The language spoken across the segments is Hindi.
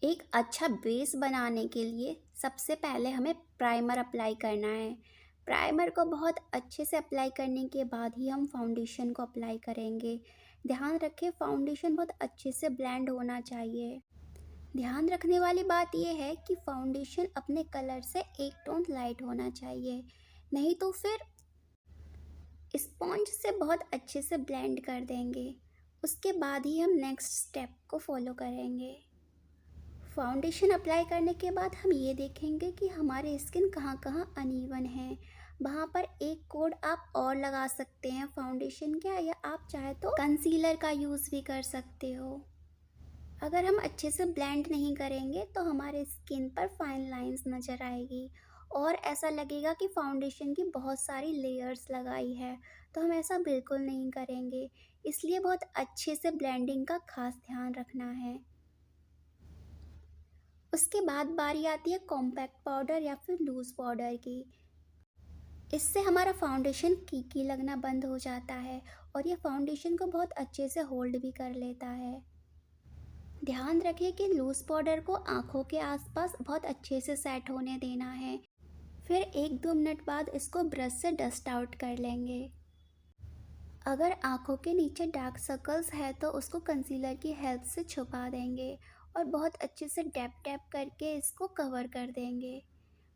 एक अच्छा बेस बनाने के लिए सबसे पहले हमें प्राइमर अप्लाई करना है। प्राइमर को बहुत अच्छे से अप्लाई करने के बाद ही हम फाउंडेशन को अप्लाई करेंगे। ध्यान रखें, फाउंडेशन बहुत अच्छे से ब्लेंड होना चाहिए। ध्यान रखने वाली बात यह है कि फाउंडेशन अपने कलर से एक टोन लाइट होना चाहिए, नहीं तो फिर स्पॉन्ज से बहुत अच्छे से ब्लेंड कर देंगे। उसके बाद ही हम नेक्स्ट स्टेप को फॉलो करेंगे। फाउंडेशन अप्लाई करने के बाद हम ये देखेंगे कि हमारी स्किन कहाँ कहाँ अनइवन है। वहाँ पर एक कोड आप और लगा सकते हैं फाउंडेशन का, या आप चाहे तो कंसीलर का यूज़ भी कर सकते हो। अगर हम अच्छे से ब्लेंड नहीं करेंगे तो हमारे स्किन पर फाइन लाइंस नज़र आएगी और ऐसा लगेगा कि फाउंडेशन की बहुत सारी लेयर्स लगाई है। तो हम ऐसा बिल्कुल नहीं करेंगे, इसलिए बहुत अच्छे से ब्लेंडिंग का खास ध्यान रखना है। उसके बाद बारी आती है कॉम्पैक्ट पाउडर या फिर लूज़ पाउडर की। इससे हमारा फाउंडेशन कीकी लगना बंद हो जाता है और ये फाउंडेशन को बहुत अच्छे से होल्ड भी कर लेता है। ध्यान रखें कि लूज़ पाउडर को आँखों के आसपास बहुत अच्छे से सेट होने देना है। फिर 1-2 मिनट बाद इसको ब्रश से डस्ट आउट कर लेंगे। अगर आँखों के नीचे डार्क सर्कल्स है तो उसको कंसीलर की हेल्प से छुपा देंगे और बहुत अच्छे से डैप डैप करके इसको कवर कर देंगे।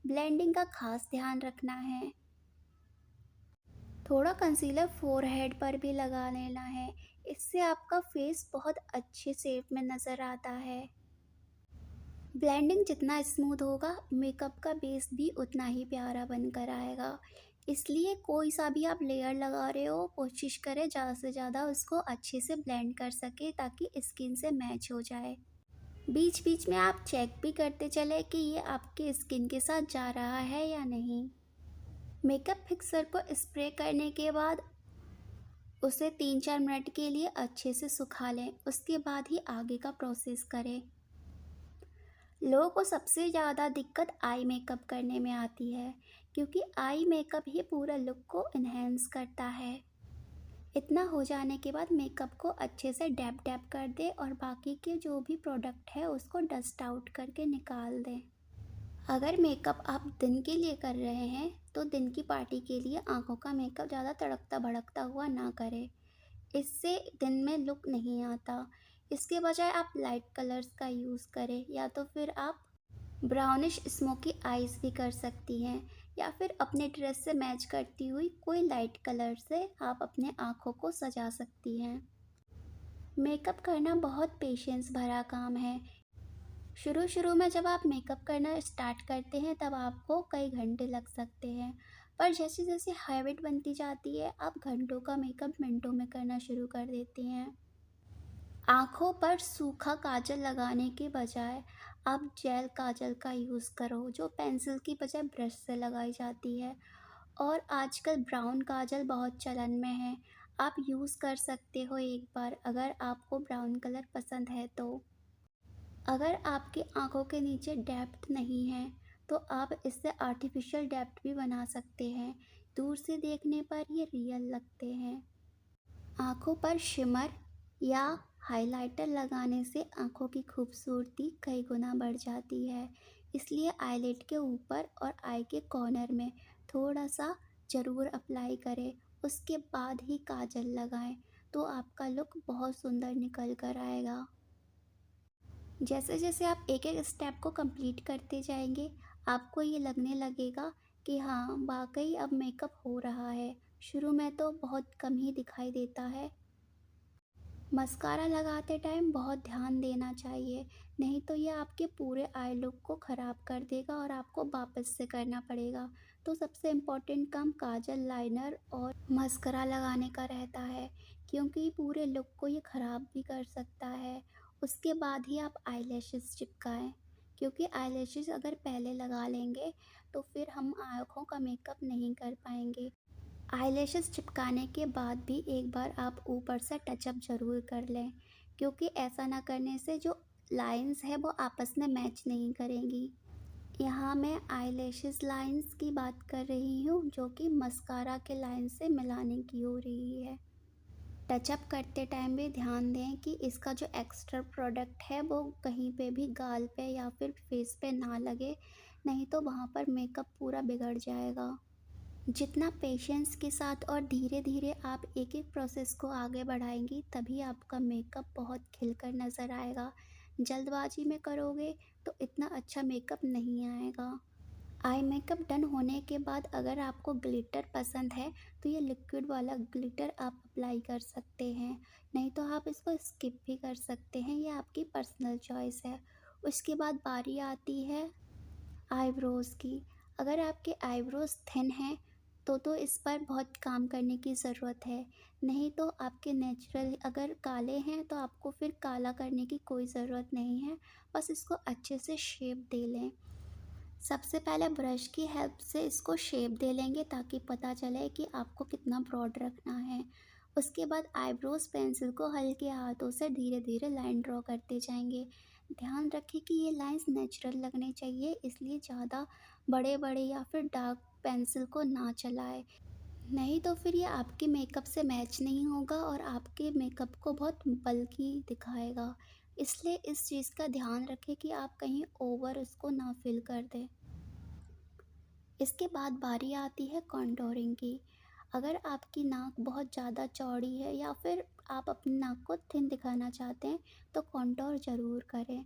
ब्लेंडिंग का खास ध्यान रखना है। थोड़ा कंसीलर फोरहेड पर भी लगा लेना है, इससे आपका फेस बहुत अच्छे शेप में नज़र आता है। ब्लेंडिंग जितना स्मूथ होगा, मेकअप का बेस भी उतना ही प्यारा बनकर आएगा। इसलिए कोई सा भी आप लेयर लगा रहे हो, कोशिश करें ज़्यादा से ज़्यादा उसको अच्छे से ब्लेंड कर सके ताकि स्किन से मैच हो जाए। बीच बीच में आप चेक भी करते चले कि ये आपके स्किन के साथ जा रहा है या नहीं। मेकअप फिक्सर को स्प्रे करने के बाद उसे 3-4 मिनट के लिए अच्छे से सुखा लें। उसके बाद ही आगे का प्रोसेस करें। लोगों को सबसे ज़्यादा दिक्कत आई मेकअप करने में आती है, क्योंकि आई मेकअप ही पूरा लुक को इन्हेंस करता है। इतना हो जाने के बाद मेकअप को अच्छे से डैप डैप कर दें और बाकी के जो भी प्रोडक्ट है उसको डस्ट आउट करके निकाल दें। अगर मेकअप आप दिन के लिए कर रहे हैं तो दिन की पार्टी के लिए आँखों का मेकअप ज़्यादा तड़कता भड़कता हुआ ना करें, इससे दिन में लुक नहीं आता। इसके बजाय आप लाइट कलर्स का यूज़ करें, या तो फिर आप ब्राउनिश स्मोकी आईज भी कर सकती हैं, या फिर अपने ड्रेस से मैच करती हुई कोई लाइट कलर से आप अपने आँखों को सजा सकती हैं। मेकअप करना बहुत पेशेंस भरा काम है। शुरू शुरू में जब आप मेकअप करना स्टार्ट करते हैं तब आपको कई घंटे लग सकते हैं, पर जैसे जैसे हैबिट बनती जाती है आप घंटों का मेकअप मिनटों में करना शुरू कर देती हैं। आँखों पर सूखा काजल लगाने के बजाय आप जेल काजल का यूज़ करो, जो पेंसिल की बजाय ब्रश से लगाई जाती है। और आजकल ब्राउन काजल बहुत चलन में है, आप यूज़ कर सकते हो एक बार अगर आपको ब्राउन कलर पसंद है तो। अगर आपकी आँखों के नीचे डेप्थ नहीं है तो आप इससे आर्टिफिशियल डेप्थ भी बना सकते हैं। दूर से देखने पर ये रियल लगते हैं। आँखों पर शिमर या हाइलाइटर लगाने से आँखों की खूबसूरती कई गुना बढ़ जाती है। इसलिए आईलिड के ऊपर और आई के कॉर्नर में थोड़ा सा ज़रूर अप्लाई करें। उसके बाद ही काजल लगाएं, तो आपका लुक बहुत सुंदर निकल कर आएगा। जैसे जैसे आप एक एक स्टेप को कंप्लीट करते जाएंगे, आपको ये लगने लगेगा कि हाँ वाकई अब मेकअप हो रहा है। शुरू में तो बहुत कम ही दिखाई देता है। मस्कारा लगाते टाइम बहुत ध्यान देना चाहिए, नहीं तो ये आपके पूरे आई लुक को ख़राब कर देगा और आपको वापस से करना पड़ेगा। तो सबसे इम्पोर्टेंट काम काजल, लाइनर और मस्कारा लगाने का रहता है, क्योंकि पूरे लुक को ये ख़राब भी कर सकता है। उसके बाद ही आप आईलैशेस चिपकाएं, क्योंकि आईलैशेस अगर पहले लगा लेंगे तो फिर हम आँखों का मेकअप नहीं कर पाएंगे। आईलैशेस चिपकाने के बाद भी एक बार आप ऊपर से टचअप ज़रूर कर लें, क्योंकि ऐसा ना करने से जो लाइंस है वो आपस में मैच नहीं करेंगी। यहाँ मैं आईलैशेस लाइंस की बात कर रही हूँ, जो कि मस्कारा के लाइन से मिलाने की हो रही है। टचअप करते टाइम भी ध्यान दें कि इसका जो एक्स्ट्रा प्रोडक्ट है वो कहीं पे भी गाल पे या फिर फेस पे ना लगे, नहीं तो वहाँ पर मेकअप पूरा बिगड़ जाएगा। जितना पेशेंस के साथ और धीरे धीरे आप एक एक प्रोसेस को आगे बढ़ाएंगी, तभी आपका मेकअप बहुत खिलकर नज़र आएगा। जल्दबाजी में करोगे तो इतना अच्छा मेकअप नहीं आएगा। आई मेकअप डन होने के बाद अगर आपको ग्लिटर पसंद है तो ये लिक्विड वाला ग्लिटर आप अप्लाई कर सकते हैं, नहीं तो आप इसको स्किप भी कर सकते हैं, ये आपकी पर्सनल चॉइस है। उसके बाद बारी आती है आईब्रोज़ की। अगर आपके आईब्रोज़ थिन हैं तो इस पर बहुत काम करने की ज़रूरत है, नहीं तो आपके नेचुरल अगर काले हैं तो आपको फिर काला करने की कोई ज़रूरत नहीं है, बस इसको अच्छे से शेप दे लें। सबसे पहले ब्रश की हेल्प से इसको शेप दे लेंगे ताकि पता चले कि आपको कितना ब्रॉड रखना है। उसके बाद आईब्रोज पेंसिल को हल्के हाथों से धीरे धीरे लाइन ड्रॉ करते जाएंगे। ध्यान रखें कि ये लाइंस नेचुरल लगने चाहिए, इसलिए ज़्यादा बड़े बड़े या फिर डार्क पेंसिल को ना चलाएं, नहीं तो फिर ये आपके मेकअप से मैच नहीं होगा और आपके मेकअप को बहुत बल्की दिखाएगा। इसलिए इस चीज़ का ध्यान रखें कि आप कहीं ओवर उसको ना फिल कर दें। इसके बाद बारी आती है कॉन्टोरिंग की। अगर आपकी नाक बहुत ज़्यादा चौड़ी है या फिर आप अपनी नाक को थिन दिखाना चाहते हैं तो कॉन्टोर ज़रूर करें।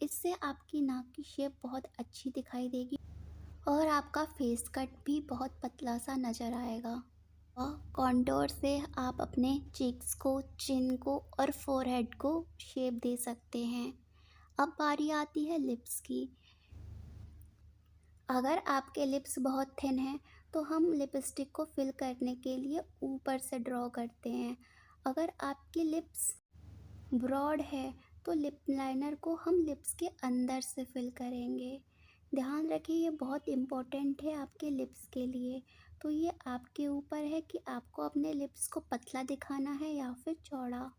इससे आपकी नाक की शेप बहुत अच्छी दिखाई देगी और आपका फेस कट भी बहुत पतला सा नज़र आएगा। और कॉन्टोर से आप अपने चीक्स को, चिन को और फोरहेड को शेप दे सकते हैं। अब बारी आती है लिप्स की। अगर आपके लिप्स बहुत थिन हैं तो हम लिपस्टिक को फिल करने के लिए ऊपर से ड्रॉ करते हैं। अगर आपकी लिप्स ब्रॉड है तो लिप लाइनर को हम लिप्स के अंदर से फिल करेंगे। ध्यान रखिए ये बहुत इम्पोर्टेंट है आपके लिप्स के लिए। तो ये आपके ऊपर है कि आपको अपने लिप्स को पतला दिखाना है या फिर चौड़ा।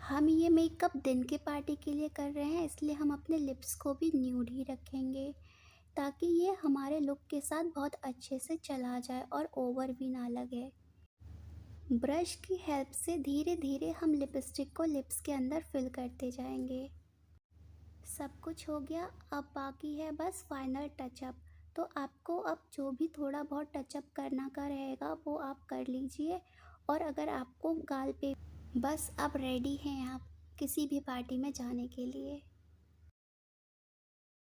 हम ये मेकअप दिन के पार्टी के लिए कर रहे हैं, इसलिए हम अपने लिप्स को भी न्यूड ही रखेंगे ताकि ये हमारे लुक के साथ बहुत अच्छे से चला जाए और ओवर भी ना लगे। ब्रश की हेल्प से धीरे धीरे हम लिपस्टिक को लिप्स के अंदर फिल करते जाएंगे। सब कुछ हो गया, अब बाकी है बस फाइनल टचअप। तो आपको अब जो भी थोड़ा बहुत टचअप करना का रहेगा वो आप कर लीजिए। और अगर आपको गाल पे, बस अब रेडी हैं आप किसी भी पार्टी में जाने के लिए।